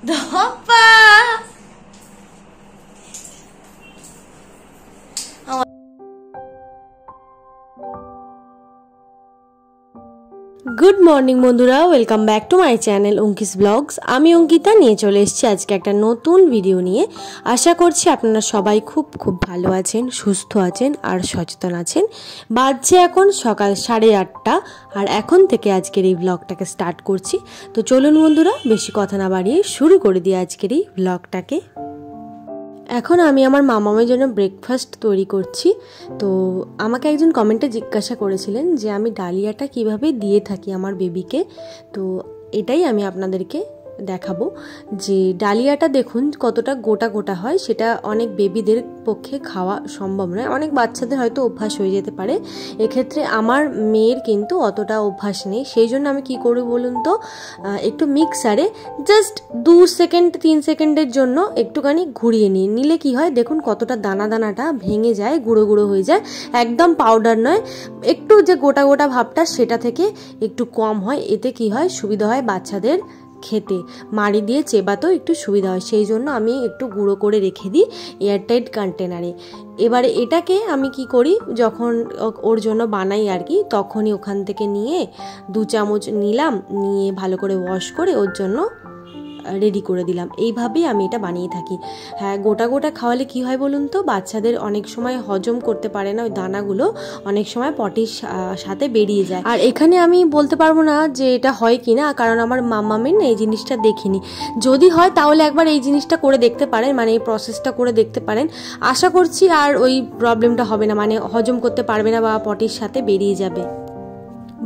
ধপা good morning বন্ধুরা, welcome back to my channel Ankis blogs. আমি অঙ্কিতা নিয়ে চলে এসেছি আজকে একটা নতুন ভিডিও নিয়ে। আশা করছি আপনারা সবাই খুব ভালো আছেন, সুস্থ আছেন আর সচেতন আছেন। বাজছে এখন সকাল 8:30 আর এখন থেকে আজকের এই ব্লগটাকে স্টার্ট করছি। তো চলুন বন্ধুরা, বেশি কথা না বাড়িয়ে শুরু করে দিই আজকের এই ব্লগটাকে। এখন আমি আমার মামামের জন্য ব্রেকফাস্ট তৈরি করছি। তো আমাকে একজন কমেন্টে জিজ্ঞাসা করেছিলেন যে আমি ডালিয়াটা কিভাবে দিয়ে থাকি আমার বেবিকে। তো এটাই আমি আপনাদেরকে দেখাবো যে ডালিয়াটা দেখুন কতটা গোটা গোটা হয়। সেটা অনেক বেবিদের পক্ষে খাওয়া সম্ভব নয়, অনেক বাচ্চাদের হয়তো অভ্যাস হয়ে যেতে পারে। এক্ষেত্রে আমার মেয়ের কিন্তু অতটা অভ্যাস নেই, সেই জন্য আমি কি করি বলুন তো, একটু মিক্সারে জাস্ট 2 সেকেন্ড 3 সেকেন্ডের জন্য একটুখানি ঘুরিয়ে নিলে কি হয় দেখুন কতটা দানা দানাটা ভেঙে যায়, গুঁড়ো গুঁড়ো হয়ে যায়। একদম পাউডার নয়, একটু যে গোটা গোটা ভাবটা সেটা থেকে একটু কম হয়। এতে কি হয়, সুবিধা হয় বাচ্চাদের খেতে, মাড়ি দিয়ে চেবাতেও একটু সুবিধা হয়। সেই জন্য আমি একটু গুঁড়ো করে রেখে দিই এয়ারটাইট কন্টেনারে। এবারে এটাকে আমি কি করি, যখন ওর জন্য বানাই আর কি, তখনই ওখান থেকে নিয়ে 2 চামচ নিলাম, নিয়ে ভালো করে ওয়াশ করে ওর জন্য রেডি করে দিলাম। এইভাবেই আমি এটা বানিয়ে থাকি। হ্যাঁ, গোটা গোটা খাওয়ালে কি হয় বলুন তো, বাচ্চাদের অনেক সময় হজম করতে পারে না, ওই দানাগুলো অনেক সময় পটির সাথে বেরিয়ে যায়। আর এখানে আমি বলতে পারবো না যে এটা হয় কি না, কারণ আমার মামামের না এই জিনিসটা দেখিনি। যদি হয় তাহলে একবার এই জিনিসটা করে দেখতে পারেন, মানে এই প্রসেসটা করে দেখতে পারেন। আশা করছি আর ওই প্রবলেমটা হবে না, মানে হজম করতে পারবে না বা পটির সাথে বেরিয়ে যাবে।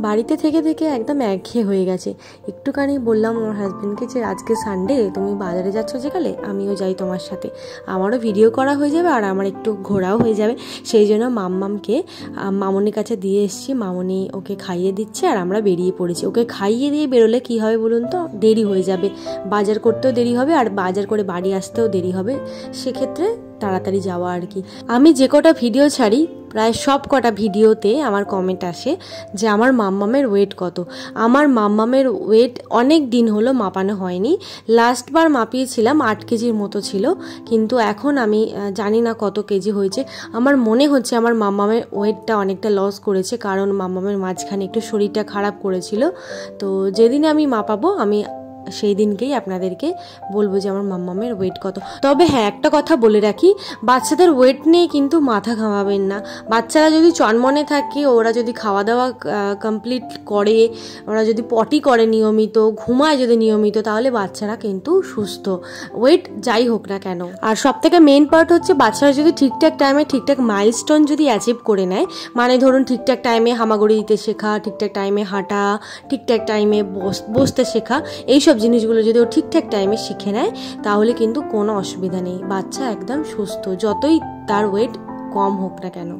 বাড়িতে থেকে থেকে একদম একঘেয়ে হয়ে গেছে। একটুখানি বললাম আমার হাজব্যান্ডকে যে আজকে সানডে, তুমি বাজারে যাচ্ছ যেকালে, আমিও যাই তোমার সাথে, আমারও ভিডিও করা হয়ে যাবে আর আমার একটু ঘোরাও হয়ে যাবে। সেই জন্য মাম্মামকে মামনির কাছে দিয়ে এসেছি, মামনি ওকে খাইয়ে দিচ্ছে আর আমরা বেরিয়ে পড়েছি। ওকে খাইয়ে দিয়ে বেরোলে কি হবে বলুন তো, দেরি হয়ে যাবে, বাজার করতেও দেরি হবে আর বাজার করে বাড়ি আসতেও দেরি হবে। সেক্ষেত্রে তাড়াতাড়ি যাওয়া আর কি। আমি যে কটা ভিডিও ছাড়ি প্রায় সব কটা ভিডিওতে আমার কমেন্ট আসে যে আমার মাম্মামের ওয়েট কত। আমার মাম্মামের ওয়েট অনেক দিন হলো মাপানো হয়নি। লাস্টবার মাপিয়েছিলাম 8 কেজির মতো ছিল, কিন্তু এখন আমি জানি না কত কেজি হয়েছে। আমার মনে হচ্ছে আমার মাম্মামের ওয়েটটা অনেকটা লস করেছে, কারণ মাম্মামের মাঝখানে একটু শরীরটা খারাপ করেছিল। তো যেদিনে আমি মাপাবো আমি সেই দিনকেই আপনাদেরকে বলবো যে আমার মাম্মামের ওয়েট কত। তবে হ্যাঁ, একটা কথা বলে রাখি, বাচ্চাদের ওয়েট নিয়ে কিন্তু মাথা ঘামাবেন না। বাচ্চারা যদি চনমনে থাকে, ওরা যদি খাওয়া দাওয়া কমপ্লিট করে, ওরা যদি পটি করে নিয়মিত, ঘুমায় যদি নিয়মিত, তাহলে বাচ্চারা কিন্তু সুস্থ, ওয়েট যাই হোক না কেন। আর সব থেকে মেন পার্ট হচ্ছে বাচ্চারা যদি ঠিকঠাক টাইমে ঠিকঠাক মাইলস্টোন যদি অ্যাচিভ করে নেয়, মানে ধরুন ঠিকঠাক টাইমে হামাগুড়ি দিতে শেখা, ঠিকঠাক টাইমে হাঁটা, ঠিকঠাক টাইমে বসতে শেখা, এইসব জিনিসগুলো যদি ও ঠিকঠাক টাইমে শিখে নেয় তাহলে কিন্তু কোনো অসুবিধা নেই, বাচ্চা একদম সুস্থ, যতই তার ওয়েট কম হোক না কেন।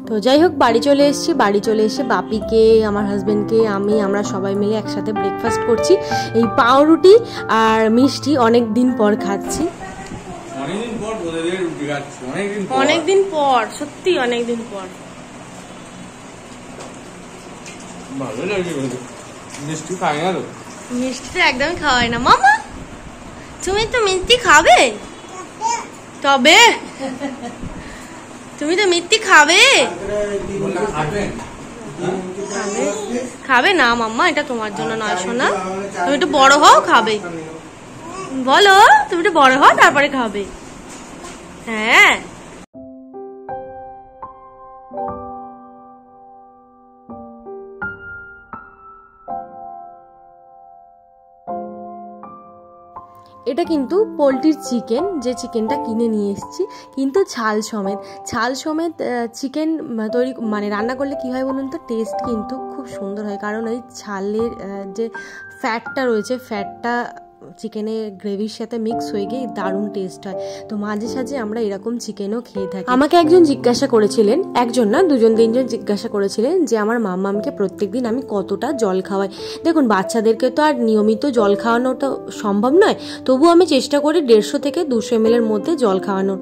তো যাই হোক, বাড়ি চলে এসেছি। বাড়ি চলে এসে বাপিকে, আমার হাজবেন্ডকে, আমরা সবাই মিলে একসাথে ব্রেকফাস্ট করছি। এই পাউরুটি আর মিষ্টি অনেক দিন পর খাচ্ছি। অনেকদিন পর, সত্যি অনেকদিন পর। মিষ্টি তো একদমই খাওয়াই না মামা। তুমি তো মিষ্টি খাবে, তবে তুমি তো মিষ্টি খাবে। খাবে না মাম্মা, এটা তোমার জন্য নয় সোনা, তুমি একটু বড় হও খাবে। বলো, তুমি একটু বড় হও তারপরে খাবে। হ্যাঁ, এটা কিন্তু পোলট্রির চিকেন, যে চিকেনটা কিনে নিয়ে এসেছি, কিন্তু ছাল সমেত চিকেন তৈরি, মানে রান্না করলে কি হয় বলুন তো, টেস্ট কিন্তু খুব সুন্দর হয়। কারণ ওই ছালের যে ফ্যাটটা রয়েছে, ফ্যাটটা চিকেনে গ্রেভির সাথে মিক্স হয়ে গিয়ে দারুণ টেস্ট হয়। তো মাঝে সাঝে আমরা এরকম চিকেনও খেয়ে থাকি। আমাকে একজন জিজ্ঞাসা করেছিলেন, একজন না 2-3জন জিজ্ঞাসা করেছিলেন যে আমার মাম্মামকে প্রত্যেকদিন আমি কতটা জল খাওয়াই। দেখুন, বাচ্চাদেরকে তো আর নিয়মিত জল খাওয়ানোটা সম্ভব নয়, তবু আমি চেষ্টা করি 150 থেকে 200 ml এর মধ্যে জল খাওয়ানোর।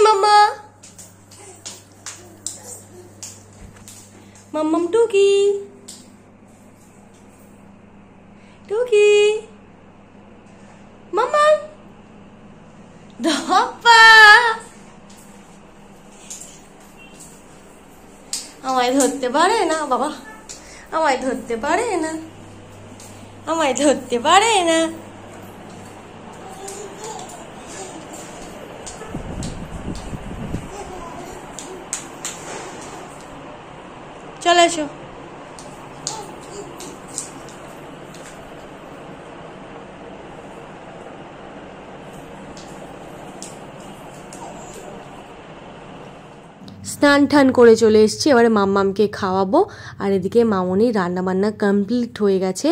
মাম্মা, মাম্মাম টুকি, টুকি, মাম্মাম, ধপ্পা। আমায় ধরতে পারে না বাবা, আমায় ধরতে পারে না, আমায় ধরতে পারে না। চলে এসো। স্নান টান করে চলে এসেছি, এবারে মাম্মামকে খাওয়াবো। আর এদিকে মামনির রান্নাবান্না কমপ্লিট হয়ে গেছে।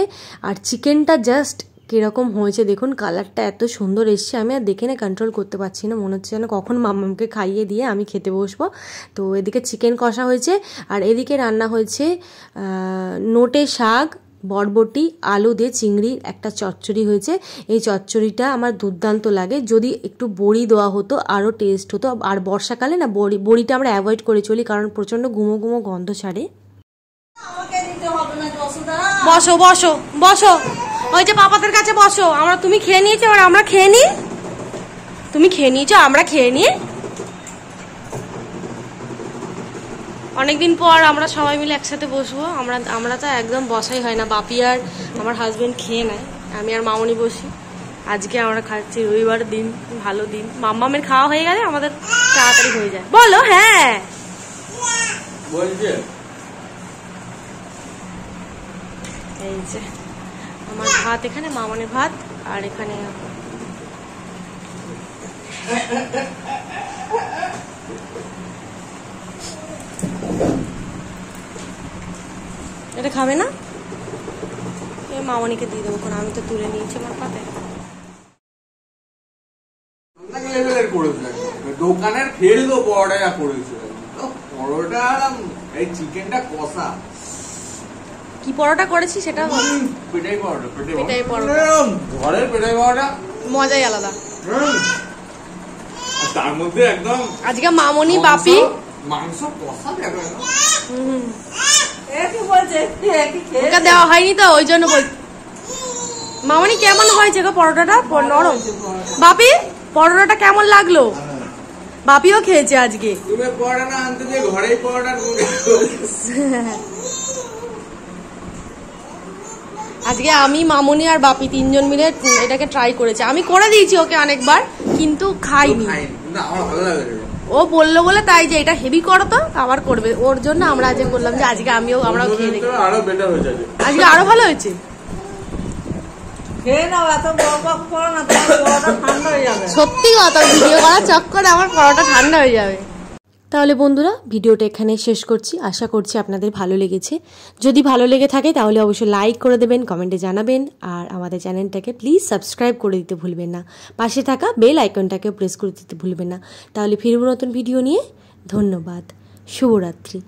আর চিকেনটা জাস্ট কীরকম হয়েছে দেখুন, কালারটা এত সুন্দর এসছে, আমি আর দেখে না কন্ট্রোল করতে পারছি না, মনে হচ্ছে যেন কখন মাম্মামকে খাইয়ে দিয়ে আমি খেতে বসবো। তো এদিকে চিকেন কষা হয়েছে, আর এদিকে রান্না হয়েছে নোটে শাক, বরবটি, আলু দিয়ে চিংড়ির একটা চচ্চড়ি হয়েছে। এই চচ্চড়িটা আমার দুর্দান্ত লাগে, যদি একটু বড়ি দেওয়া হতো আরও টেস্ট হতো। আর বর্ষাকালে না বড়িটা আমরা অ্যাভয়েড করে চলি, কারণ প্রচণ্ড গুমো গুমো গন্ধ ছাড়ে। বসো বসো বসো, ওই যে পাপাদের কাছে বসো। তুমি খেয়ে নিয়েছো, আর আমরা খেয়ে নিই। তুমি খেয়ে নিয়েছো, আমরা খেয়ে নিই। অনেকদিন পর আমরা সবাই মিলে একসাথে বসবো। আমরা তো একদম বসাই হয় না, বাপি আর আমার হাজবেন্ড খেয়ে নেয়, আমি আর মামনি বসি। আজকে আমরা খাচ্ছি, রবিবার দিন, ভালো দিন। মাম্মামের খাওয়া হয়ে গেলে আমাদের তাড়াতাড়ি হয়ে যায়। বলো হ্যাঁ। এই যে আমার ভাত, এখানে মামনের ভাত, আর এখানে এটা খাবে না, মামনিকে দিয়ে দেবো, কারণ আমি তো তুলে নিয়েছি আমার পাতে। দোকানের ফেল তো পরোটা করেছে, পরোটা এই চিকেনটা কষা। কি পরোটা করেছি সেটা? পেটাই পরোটা, পেটাই পরোটা, ঘরের পেটাই পরোটা মজাই আলাদা। তার মধ্যে একদম আজকে মামনি বাপি মাংস কষা দেখো। ওকে দেওয়া হয়নি তো, ওই জন্য বল। মামনি কেমন হয়েছে গো পরোটাটা? নরম। বাপি পরোটাটা কেমন লাগলো? বাপিও খেয়েছে আজকে। তুমি পরোটা না আনতে যে ঘরেই পরোটা। আজকে আমি, মামনি আর বাপি তিনজন মিলে এটাকে ট্রাই করেছি। আমি করে দিয়েছি ওকে অনেকবার, কিন্তু খাইনি। ও বললো বলে তাই যে এটা হেভি করো তো, আবার করবে। ওর জন্য আমরা আজকে করলাম যে আজকে আমরাও খেয়ে দেখি। আরো বেটার হয়েছে আজকে, আরো ভালো হয়েছে। সত্যি কথা, ভিডিও করার চক্করে আমার পরোটা ঠান্ডা হয়ে যাবে। তাহলে বন্ধুরা, ভিডিওটা এখানে শেষ করছি। আশা করছি আপনাদের ভালো লেগেছে। যদি ভালো লেগে থাকে তাহলে অবশ্যই লাইক করে দেবেন, কমেন্টে জানাবেন, আর আমাদের চ্যানেলটাকে প্লিজ সাবস্ক্রাইব করে দিতে ভুলবেন না। পাশে থাকা বেল আইকনটাকে প্রেস করে দিতে ভুলবেন না। তাহলে ফিরব নতুন ভিডিও নিয়ে। ধন্যবাদ, শুভরাত্রি।